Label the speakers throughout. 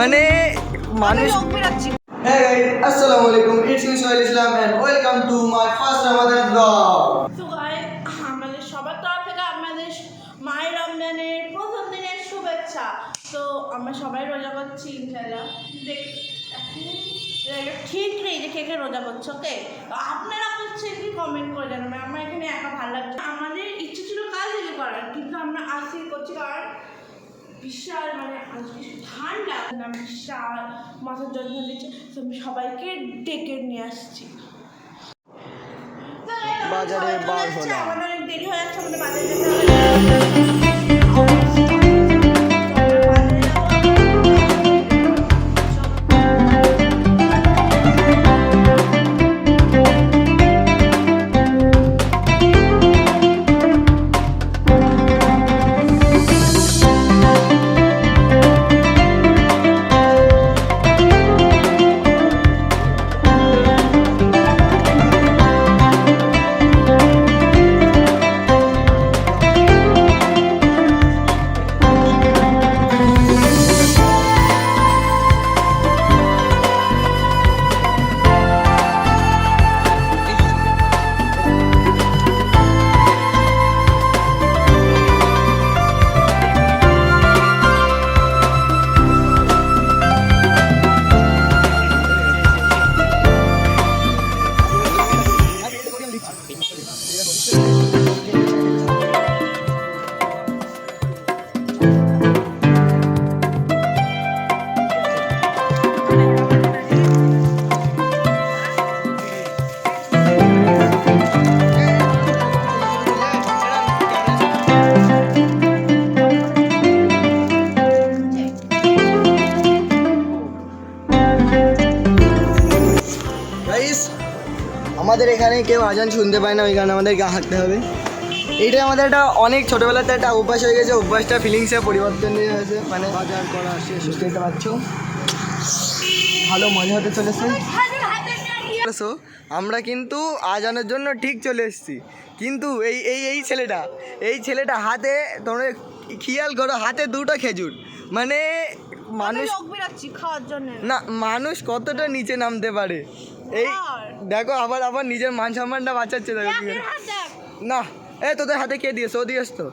Speaker 1: মানে মানুষ। Hey guys, Assalamu alaikum. It's me Sohail Islam and welcome to my first Ramadan vlog.
Speaker 2: So guys, আমাদের সবার তরফ থেকে আপনাদের মায়ের রমজানের প্রথম দিনের শুভেচ্ছা। তো আমরা সবাই রোজা করছি ইনশাআল্লাহ। ঠিক নেই যে কে কে রোজা করছে, ওকে? তো আপনারা করছেন কি কমেন্ট করে জানাবেন। আমরা এখানে একা ভালো লাগছে, আমাদের ইচ্ছে ছিল কাল থেকে করার, কিন্তু আমরা আজকে করছি কারণ বিশাল মানে আজকে ঠান্ডা, বিশাল মাথার যত্ন দিচ্ছে, তো আমি সবাইকে ডেকে নিয়ে আসছি।
Speaker 1: বাজারে বার হলাম।
Speaker 2: আমাদের অনেক দেরি হয়ে যাচ্ছে, আমাদের বাজারে যেতে হবে।
Speaker 1: আমাদের এখানে কেউ আজান শুনতে পায় না, ওই কারণে আমাদেরকে হাঁটতে হবে। এইটাই আমাদের একটা অনেক ছোটোবেলাতে একটা অভ্যাস হয়ে গেছে, অভ্যাসটা ফিলিংসে পরিবর্তন নিয়ে গেছে। মানে বাজার করা শেষ, বুঝতে পারছো, ভালো মজা হতে চলেছে। আমরা কিন্তু আজানের জন্য ঠিক চলে এসেছি, কিন্তু এই ছেলেটা হাতে, তোমরা খেয়াল করো, হাতে দুটো খেজুর। মানে মানুষ
Speaker 2: খাওয়ার জন্য
Speaker 1: না, মানুষ কতটা নিচে নামতে পারে। এই দেখো, আবার নিজের মান সম্মানটা বাঁচাচ্ছে। দেখো না, তোদের হাতে কে দিয়েছে? ও দিয়েছ তো,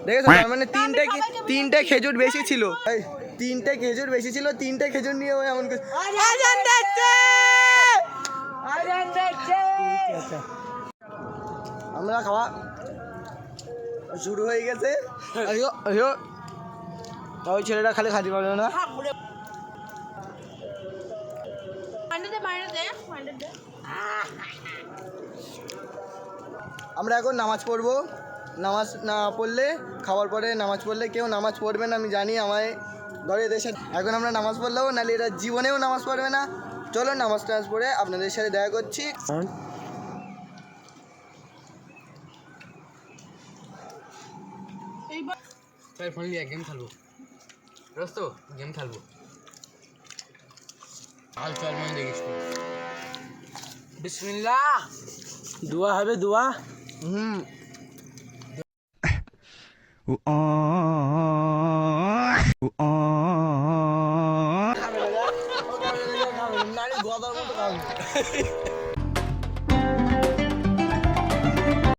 Speaker 1: দেখেছো? তার মানে তিনটে খেজুর বেশি ছিল, তিনটে খেজুর নিয়ে ও এমন আমরা খাওয়া শুরু হয়ে গেছে। ওই ছেলেটা খালি খাতে পারবে না। আমরা এখন নামাজ পড়বো। নামাজ না পড়লে, খাওয়ার পরে নামাজ পড়লে কেউ নামাজ পড়বে না, আমি জানি। আমায় ঘরে দেশে এখন আমরা নামাজ পড়লেও, নাহলে এরা জীবনেও নামাজ পড়বে না। চলো নামাজ টামাজ পড়ে আপনাদের সাথে দেখা করছি।
Speaker 3: ফোন নিয়ে গেম খেলবো, দোস্ত গেম খেলবো। হাল চল মনে দেখিস, বিসমিল্লাহ, দোয়া হবে, দোয়া।
Speaker 1: গদার মতো